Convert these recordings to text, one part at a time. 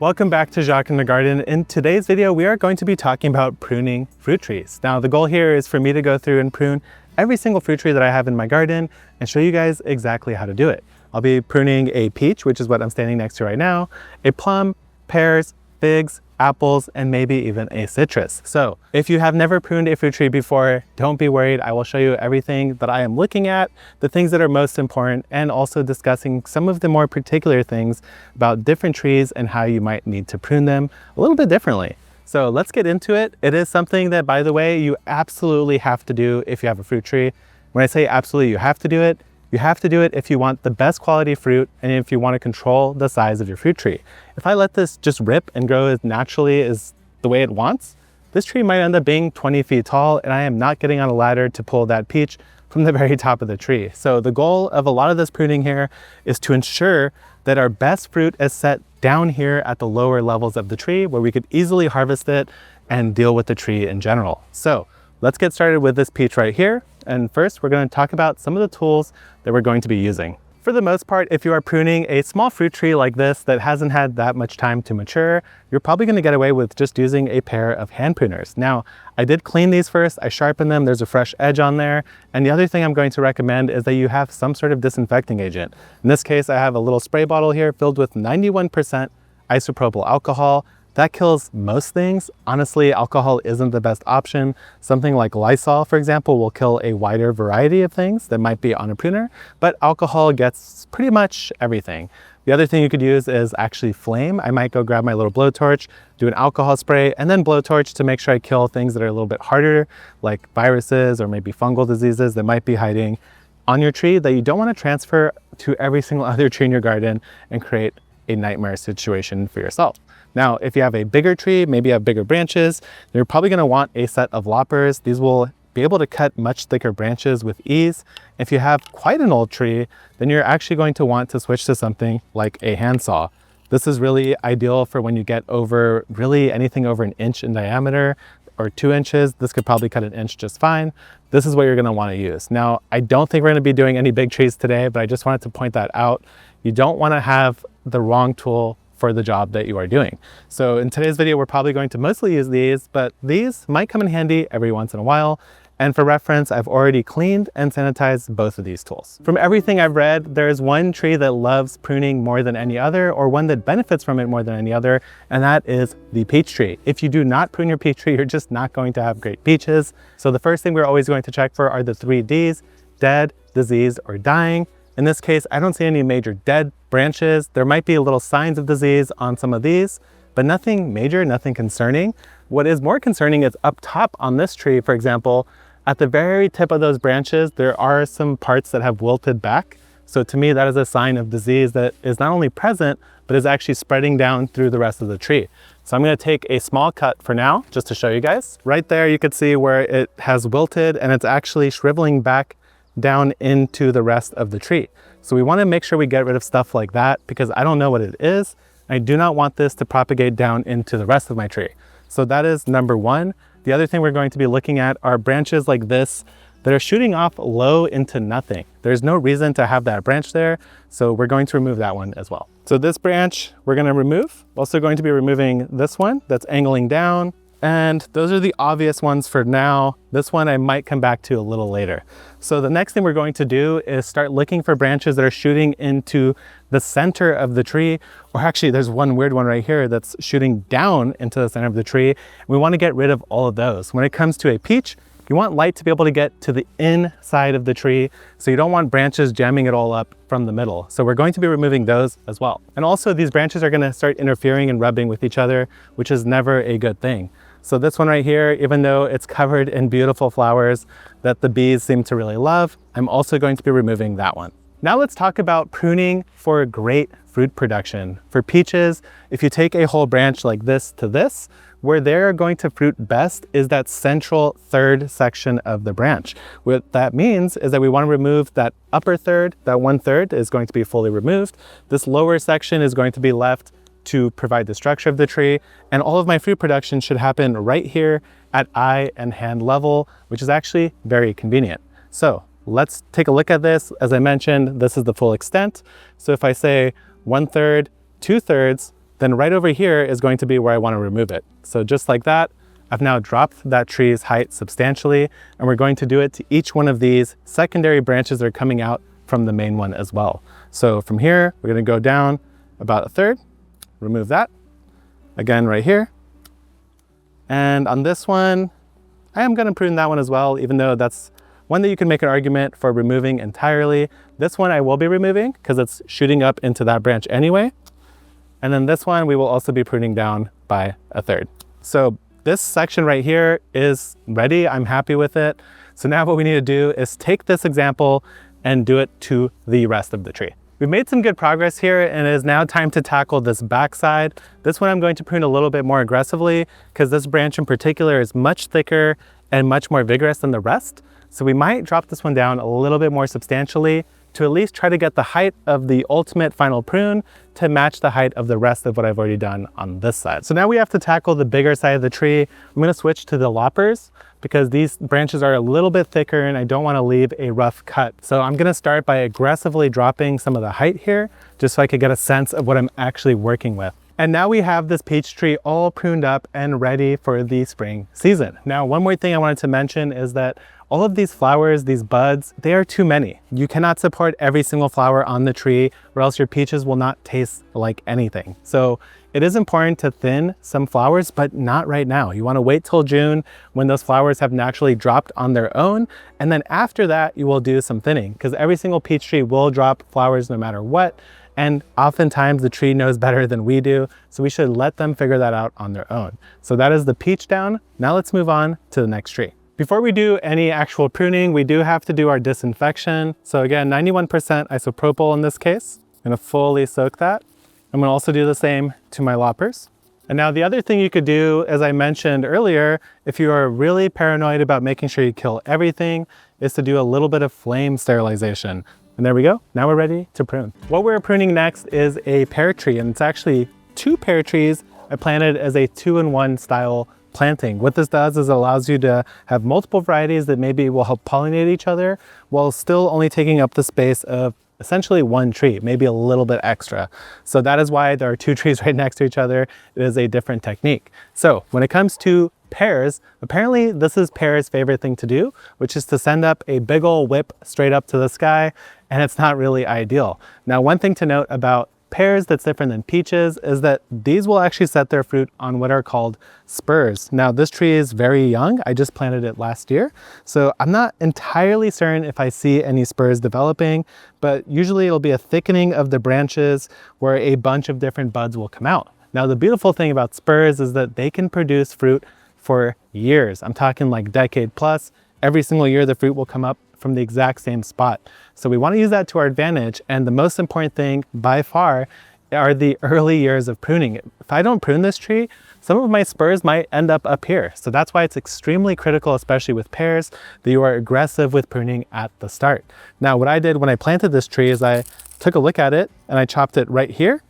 Welcome back to Jacques in the Garden. In today's video, we are going to be talking about pruning fruit trees. Now, the goal here is for me to go through and prune every single fruit tree that I have in my garden and show you guys exactly how to do it. I'll be pruning a peach, which is what I'm standing next to right now, a plum, pears, figs, apples, and maybe even a citrus. So if you have never pruned a fruit tree before, don't be worried. I will show you everything that I am looking at, the things that are most important, and also discussing some of the more particular things about different trees and how you might need to prune them a little bit differently. So let's get into it. It is something that, by the way, you absolutely have to do if you have a fruit tree. When I say absolutely you have to do it, you have to do it if you want the best quality fruit and if you want to control the size of your fruit tree. If I let this just rip and grow as naturally as the way it wants, this tree might end up being 20 feet tall, and I am not getting on a ladder to pull that peach from the very top of the tree. So the goal of a lot of this pruning here is to ensure that our best fruit is set down here at the lower levels of the tree where we could easily harvest it and deal with the tree in general. So let's get started with this peach right here. And first, we're going to talk about some of the tools that we're going to be using. For the most part, if you are pruning a small fruit tree like this that hasn't had that much time to mature, you're probably going to get away with just using a pair of hand pruners. Now, I did clean these first, I sharpened them, there's a fresh edge on there. And the other thing I'm going to recommend is that you have some sort of disinfecting agent. In this case, I have a little spray bottle here filled with 91% isopropyl alcohol. That kills most things. Honestly, alcohol isn't the best option. Something like Lysol, for example, will kill a wider variety of things that might be on a pruner, but alcohol gets pretty much everything. The other thing you could use is actually flame. I might go grab my little blowtorch, do an alcohol spray, and then blowtorch to make sure I kill things that are a little bit harder, like viruses or maybe fungal diseases that might be hiding on your tree that you don't want to transfer to every single other tree in your garden and create a nightmare situation for yourself. Now, if you have a bigger tree, maybe you have bigger branches, you're probably going to want a set of loppers. These will be able to cut much thicker branches with ease. If you have quite an old tree, then you're actually going to want to switch to something like a handsaw. This is really ideal for when you get over really anything over an inch in diameter or 2 inches. This could probably cut an inch just fine. This is what you're going to want to use. Now, I don't think we're going to be doing any big trees today, but I just wanted to point that out. You don't want to have the wrong tool for the job that you are doing. So in today's video, we're probably going to mostly use these, but these might come in handy every once in a while. And for reference, I've already cleaned and sanitized both of these tools. From everything I've read, there is one tree that loves pruning more than any other, or one that benefits from it more than any other, and that is the peach tree. If you do not prune your peach tree, you're just not going to have great peaches. So the first thing we're always going to check for are the 3 Ds: dead, diseased, or dying. In this case, I don't see any major dead branches. There might be little signs of disease on some of these, but nothing major, nothing concerning. What is more concerning is up top on this tree, for example, at the very tip of those branches, there are some parts that have wilted back. So to me, that is a sign of disease that is not only present, but is actually spreading down through the rest of the tree. So I'm going to take a small cut for now, just to show you guys. Right there, you could see where it has wilted and it's actually shriveling back down into the rest of the tree. So we want to make sure we get rid of stuff like that because I don't know what it is. I do not want this to propagate down into the rest of my tree. So that is number one. The other thing we're going to be looking at are branches like this that are shooting off low into nothing. There's no reason to have that branch there, so we're going to remove that one as well. So this branch we're going to remove. Also going to be removing this one that's angling down. And those are the obvious ones for now. This one I might come back to a little later. So the next thing we're going to do is start looking for branches that are shooting into the center of the tree, or actually there's one weird one right here that's shooting down into the center of the tree. We want to get rid of all of those. When it comes to a peach, you want light to be able to get to the inside of the tree, so you don't want branches jamming it all up from the middle. So we're going to be removing those as well. And also these branches are going to start interfering and rubbing with each other, which is never a good thing. So this one right here, even though it's covered in beautiful flowers that the bees seem to really love, I'm also going to be removing that one. Now let's talk about pruning for great fruit production. For peaches, if you take a whole branch like this to this, where they're going to fruit best is that central third section of the branch. What that means is that we want to remove that upper third, that 1/3 is going to be fully removed. This lower section is going to be left to provide the structure of the tree, and all of my fruit production should happen right here at eye and hand level, which is actually very convenient. So let's take a look at this. As I mentioned, this is the full extent. So if I say 1/3, 2/3, then right over here is going to be where I want to remove it. So just like that, I've now dropped that tree's height substantially, and we're going to do it to each one of these secondary branches that are coming out from the main one as well. So from here, we're going to go down about a third, remove that. Again, right here. And on this one, I am going to prune that one as well, even though that's one that you can make an argument for removing entirely. This one I will be removing because it's shooting up into that branch anyway. And then this one we will also be pruning down by a third. So this section right here is ready. I'm happy with it. So now what we need to do is take this example and do it to the rest of the tree. We've made some good progress here, and it is now time to tackle this back side. This one I'm going to prune a little bit more aggressively because this branch in particular is much thicker and much more vigorous than the rest. So we might drop this one down a little bit more substantially to at least try to get the height of the ultimate final prune to match the height of the rest of what I've already done on this side. So now we have to tackle the bigger side of the tree. I'm gonna switch to the loppers because these branches are a little bit thicker and I don't wanna leave a rough cut. So I'm gonna start by aggressively dropping some of the height here, just so I could get a sense of what I'm actually working with. And now we have this peach tree all pruned up and ready for the spring season. Now, one more thing I wanted to mention is that all of these flowers, these buds, they are too many. You cannot support every single flower on the tree or else your peaches will not taste like anything. So it is important to thin some flowers, but not right now. You wanna wait till June when those flowers have naturally dropped on their own. And then after that, you will do some thinning because every single peach tree will drop flowers no matter what. And oftentimes the tree knows better than we do. So we should let them figure that out on their own. So that is the peach down. Now let's move on to the next tree. Before we do any actual pruning, we do have to do our disinfection. So again, 91% isopropyl in this case. I'm gonna fully soak that. I'm gonna also do the same to my loppers. And now the other thing you could do, as I mentioned earlier, if you are really paranoid about making sure you kill everything, is to do a little bit of flame sterilization. And there we go, now we're ready to prune. What we're pruning next is a pear tree, and it's actually 2 pear trees I planted as a 2-in-1 style planting. What this does is it allows you to have multiple varieties that maybe will help pollinate each other while still only taking up the space of essentially 1 tree, maybe a little bit extra. So that is why there are 2 trees right next to each other. It is a different technique. So when it comes to pears, apparently this is pear's favorite thing to do, which is to send up a big ol' whip straight up to the sky, and it's not really ideal. Now, one thing to note about pears that's different than peaches is that these will actually set their fruit on what are called spurs. Now, this tree is very young. I just planted it last year. So I'm not entirely certain if I see any spurs developing, but usually it'll be a thickening of the branches where a bunch of different buds will come out. Now, the beautiful thing about spurs is that they can produce fruit for years. I'm talking like decade plus. Every single year the fruit will come up from the exact same spot. So we want to use that to our advantage. And the most important thing by far are the early years of pruning. If I don't prune this tree, some of my spurs might end up here. So that's why it's extremely critical, especially with pears, that you are aggressive with pruning at the start. Now, what I did when I planted this tree is I took a look at it and I chopped it right here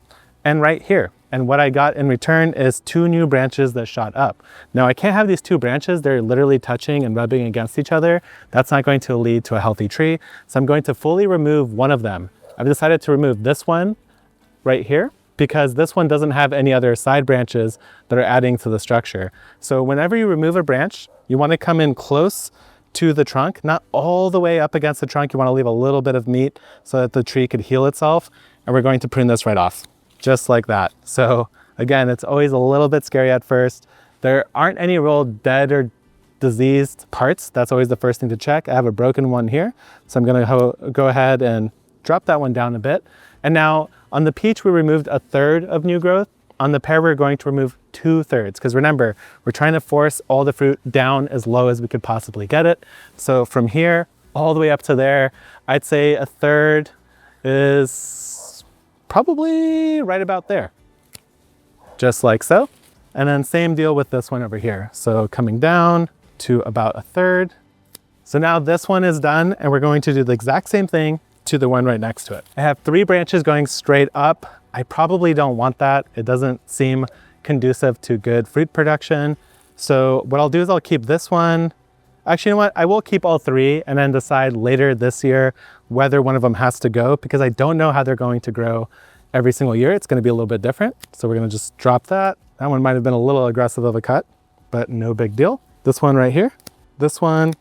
and right here. And what I got in return is 2 new branches that shot up. Now, I can't have these 2 branches. They're literally touching and rubbing against each other. That's not going to lead to a healthy tree. So I'm going to fully remove one of them. I've decided to remove this one right here because this one doesn't have any other side branches that are adding to the structure. So whenever you remove a branch, you want to come in close to the trunk, not all the way up against the trunk. You want to leave a little bit of meat so that the tree could heal itself. And we're going to prune this right off. Just like that. So again, it's always a little bit scary at first. There aren't any real dead or diseased parts. That's always the first thing to check. I have a broken one here. So I'm gonna go ahead and drop that one down a bit. And now on the peach, we removed 1/3 of new growth. On the pear, we're going to remove 2/3. Because remember, we're trying to force all the fruit down as low as we could possibly get it. So from here all the way up to there, I'd say 1/3 is probably right about there, just like so. And then same deal with this one over here. So coming down to about 1/3. So now this one is done and we're going to do the exact same thing to the one right next to it. I have 3 branches going straight up. I probably don't want that. It doesn't seem conducive to good fruit production. So what I'll do is I'll keep this one. Actually, you know what? I will keep all 3 and then decide later this year whether one of them has to go because I don't know how they're going to grow every single year, it's gonna be a little bit different. So we're gonna just drop that. That one might have been a little aggressive of a cut, but no big deal. This one right here, this one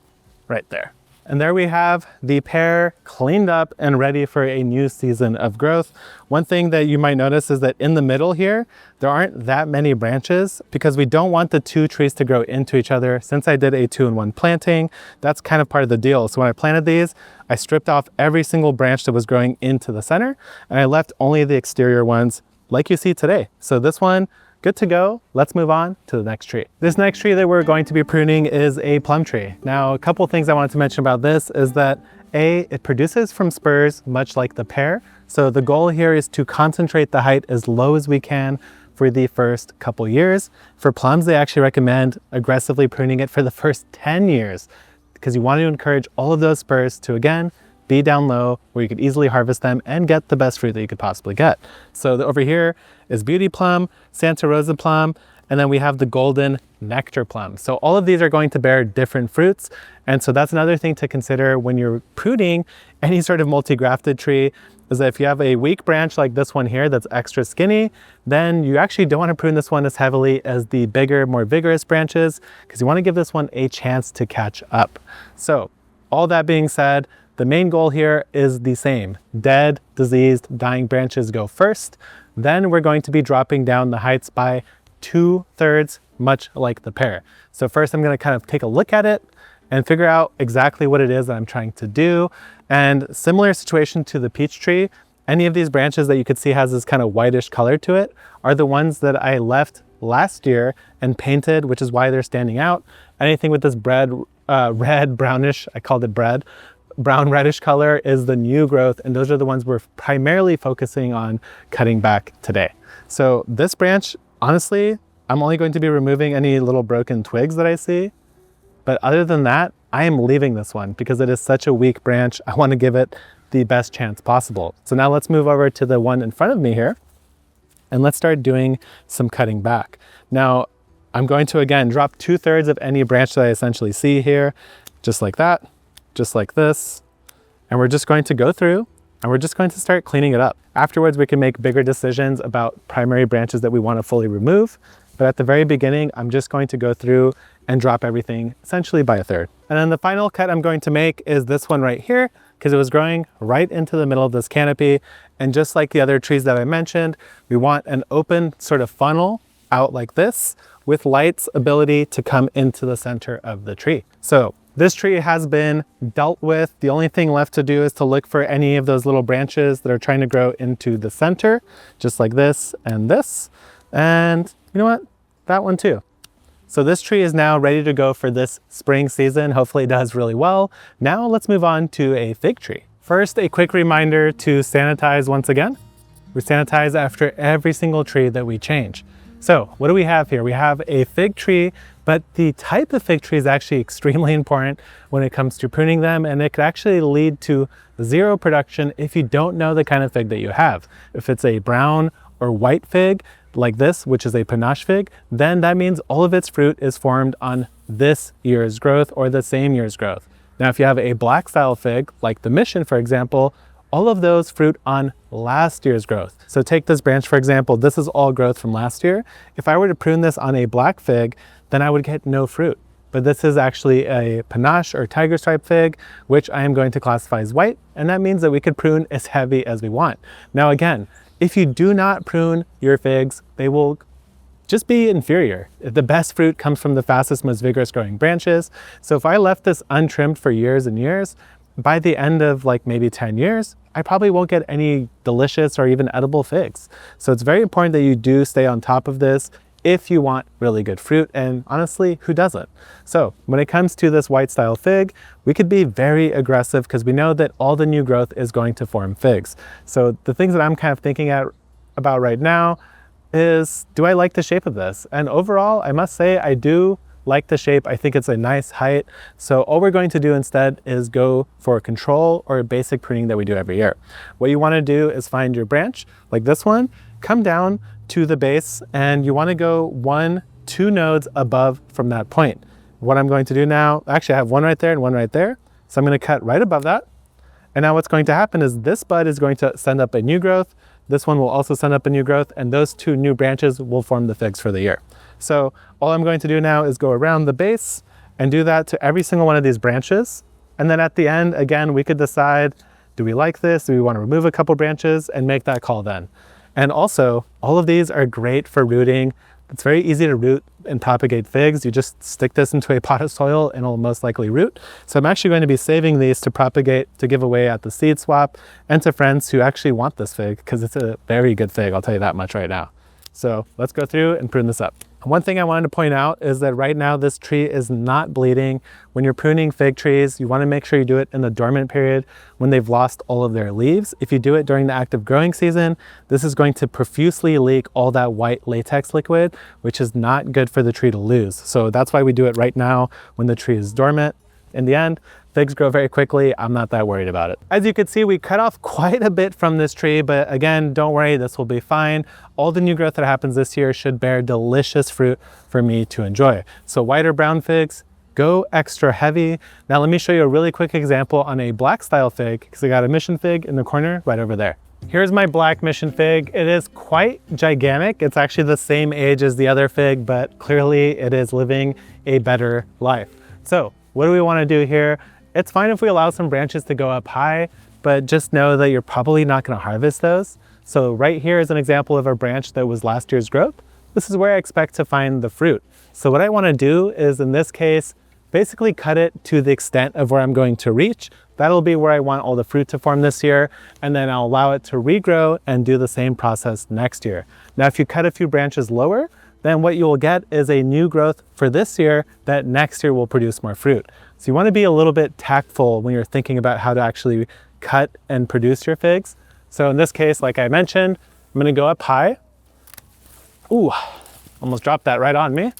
right there. And there we have the pear cleaned up and ready for a new season of growth. One thing that you might notice is that in the middle here, there aren't that many branches because we don't want the two trees to grow into each other. Since I did a 2-in-1 planting, that's kind of part of the deal. So when I planted these, I stripped off every single branch that was growing into the center, and I left only the exterior ones like you see today. So this one, good to go. Let's move on to the next tree. This next tree that we're going to be pruning is a plum tree. Now, a couple things I wanted to mention about this is that it produces from spurs much like the pear. So the goal here is to concentrate the height as low as we can for the first couple years. For plums, they actually recommend aggressively pruning it for the first 10 years because you want to encourage all of those spurs to, again, be down low where you could easily harvest them and get the best fruit that you could possibly get. So over here is beauty plum, Santa Rosa plum, and then we have the golden nectar plum. So all of these are going to bear different fruits. And so that's another thing to consider when you're pruning any sort of multi-grafted tree, is that if you have a weak branch like this one here that's extra skinny, then you actually don't want to prune this one as heavily as the bigger, more vigorous branches, because you want to give this one a chance to catch up. So all that being said, the main goal here is the same. Dead, diseased, dying branches go first. Then we're going to be dropping down the heights by 2/3, much like the pear. So first I'm going to kind of take a look at it and figure out exactly what it is that I'm trying to do. And similar situation to the peach tree, any of these branches that you could see has this kind of whitish color to it are the ones that I left last year and painted, which is why they're standing out. Anything with this red, brownish, I called it bread, brown reddish color is the new growth, and those are the ones we're primarily focusing on cutting back today. So this branch, honestly, I'm only going to be removing any little broken twigs that I see, but other than that, I am leaving this one because it is such a weak branch. I want to give it the best chance possible. So now let's move over to the one in front of me here, and let's start doing some cutting back. Now, I'm going to, again, drop 2/3 of any branch that I essentially see here, just like that. Just like this, and we're just going to go through and we're just going to start cleaning it up. Afterwards, we can make bigger decisions about primary branches that we want to fully remove, but at the very beginning, I'm just going to go through and drop everything essentially by 1/3. And then the final cut I'm going to make is this one right here, because it was growing right into the middle of this canopy, and just like the other trees that I mentioned, we want an open sort of funnel out like this with light's ability to come into the center of the tree. So this tree has been dealt with. The only thing left to do is to look for any of those little branches that are trying to grow into the center, just like this and this. And you know what? That one too. So this tree is now ready to go for this spring season. Hopefully it does really well. Now let's move on to a fig tree. First, a quick reminder to sanitize once again. We sanitize after every single tree that we change. So what do we have here? We have a fig tree, but the type of fig tree is actually extremely important when it comes to pruning them, and it could actually lead to zero production if you don't know the kind of fig that you have. If it's a brown or white fig like this, which is a panache fig, then that means all of its fruit is formed on this year's growth or the same year's growth. Now, if you have a black style fig, like the Mission, for example, all of those fruit on last year's growth. So take this branch, for example, this is all growth from last year. If I were to prune this on a black fig, then I would get no fruit. But this is actually a panache or tiger stripe fig, which I am going to classify as white. And that means that we could prune as heavy as we want. Now, again, if you do not prune your figs, they will just be inferior. The best fruit comes from the fastest, most vigorous growing branches. So if I left this untrimmed for years and years, by the end of like maybe 10 years, I probably won't get any delicious or even edible figs. So it's very important that you do stay on top of this if you want really good fruit, and honestly, who doesn't? So when it comes to this white style fig, we could be very aggressive because we know that all the new growth is going to form figs. So the things that I'm kind of thinking about right now is, do I like the shape of this? And overall, I must say I do like the shape. I think it's a nice height. So all we're going to do instead is go for a control or a basic pruning that we do every year. What you want to do is find your branch like this one, come down to the base, and you want to go 1-2 nodes above from that point. What I'm going to do now, actually I have one right there and one right there. So I'm going to cut right above that. And now what's going to happen is this bud is going to send up a new growth. this one will also send up a new growth, and those two new branches will form the figs for the year. So all I'm going to do now is go around the base and do that to every single one of these branches. And then at the end, again, we could decide, do we like this? Do we want to remove a couple branches and make that call then? And also, all of these are great for rooting. It's very easy to root and propagate figs. You just stick this into a pot of soil and it'll most likely root. So I'm actually going to be saving these to propagate, to give away at the seed swap and to friends who actually want this fig, because it's a very good fig, I'll tell you that much right now. So let's go through and prune this up. One thing I wanted to point out is that right now this tree is not bleeding. When you're pruning fig trees, you want to make sure you do it in the dormant period when they've lost all of their leaves. If you do it during the active growing season, this is going to profusely leak all that white latex liquid, which is not good for the tree to lose. So that's why we do it right now when the tree is dormant. In the end, figs grow very quickly. I'm not that worried about it. As you can see, we cut off quite a bit from this tree, but again, don't worry, this will be fine. All the new growth that happens this year should bear delicious fruit for me to enjoy. So white or brown figs, go extra heavy. Now let me show you a really quick example on a black style fig, because I got a mission fig in the corner right over there. Here's my black mission fig. It is quite gigantic. It's actually the same age as the other fig, but clearly it is living a better life. So what do we want to do here? It's fine if we allow some branches to go up high, but just know that you're probably not going to harvest those. So right here is an example of a branch that was last year's growth. This is where I expect to find the fruit. So what I want to do is, in this case, basically cut it to the extent of where I'm going to reach. That'll be where I want all the fruit to form this year, and then I'll allow it to regrow and do the same process next year. Now, if you cut a few branches lower, then what you will get is a new growth for this year that next year will produce more fruit. So you want to be a little bit tactful when you're thinking about how to actually cut and produce your figs. So in this case, like I mentioned, I'm going to go up high. Ooh, almost dropped that right on me.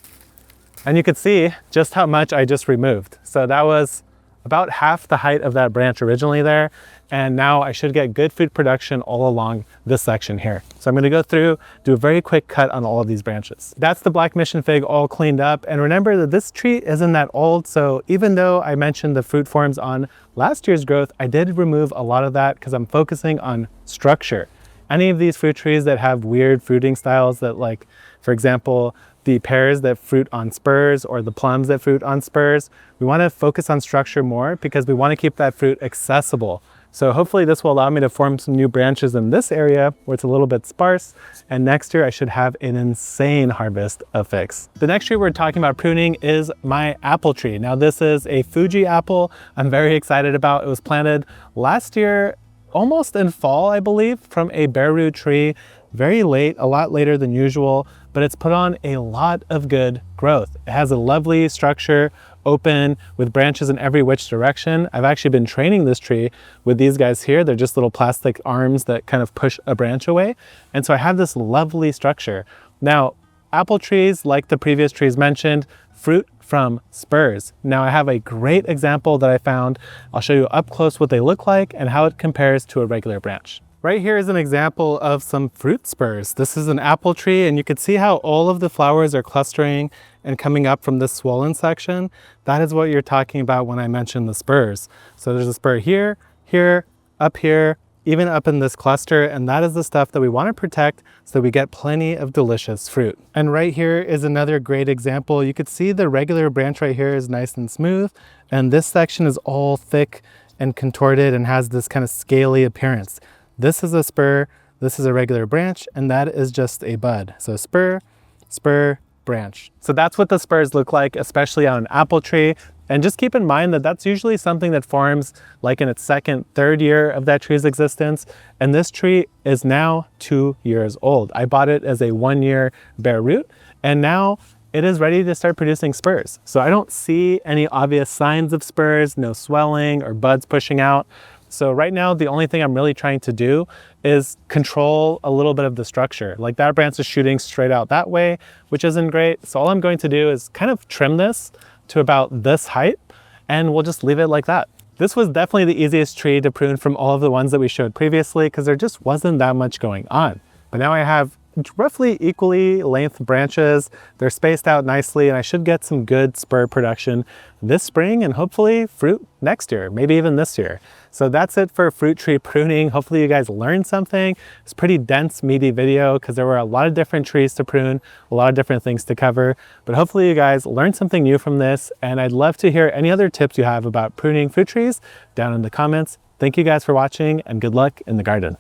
And you can see just how much I just removed. So that was about half the height of that branch originally there. And now I should get good fruit production all along this section here. So I'm going to go through, do a very quick cut on all of these branches. That's the black mission fig all cleaned up. And remember that this tree isn't that old. So even though I mentioned the fruit forms on last year's growth, I did remove a lot of that because I'm focusing on structure. Any of these fruit trees that have weird fruiting styles that, like, for example, the pears that fruit on spurs or the plums that fruit on spurs, we want to focus on structure more because we want to keep that fruit accessible. So hopefully this will allow me to form some new branches in this area where it's a little bit sparse, and next year I should have an insane harvest of figs. The next tree we're talking about pruning is my apple tree. Now this is a Fuji apple I'm very excited about. It was planted last year, almost in fall, I believe, from a bare root tree, very late, a lot later than usual, but it's put on a lot of good growth. It has a lovely structure, open, with branches in every which direction. I've actually been training this tree with these guys here. They're just little plastic arms that kind of push a branch away. And so I have this lovely structure. Now, apple trees, like the previous trees mentioned, fruit from spurs. Now I have a great example that I found. I'll show you up close what they look like and how it compares to a regular branch. Right here is an example of some fruit spurs. This is an apple tree, and you can see how all of the flowers are clustering and coming up from this swollen section. That is what you're talking about when I mentioned the spurs. So there's a spur here, here, up here, even up in this cluster, and that is the stuff that we want to protect so we get plenty of delicious fruit. And right here is another great example. You could see the regular branch right here is nice and smooth, and this section is all thick and contorted and has this kind of scaly appearance. This is a spur, this is a regular branch, and that is just a bud. So spur, spur, branch. So that's what the spurs look like, especially on an apple tree. And just keep in mind that that's usually something that forms like in its second, third year of that tree's existence. And this tree is now 2 years old. I bought it as a 1-year bare root, and now it is ready to start producing spurs. So I don't see any obvious signs of spurs, no swelling or buds pushing out. So right now, the only thing I'm really trying to do is control a little bit of the structure. Like that branch is shooting straight out that way, which isn't great. So all I'm going to do is kind of trim this to about this height, and we'll just leave it like that. This was definitely the easiest tree to prune from all of the ones that we showed previously because there just wasn't that much going on. But now I have roughly equally length branches. They're spaced out nicely, and I should get some good spur production this spring and hopefully fruit next year, maybe even this year. So that's it for fruit tree pruning. Hopefully you guys learned something. It's a pretty dense, meaty video because there were a lot of different trees to prune, a lot of different things to cover. But hopefully you guys learned something new from this, and I'd love to hear any other tips you have about pruning fruit trees down in the comments. Thank you guys for watching, and good luck in the garden.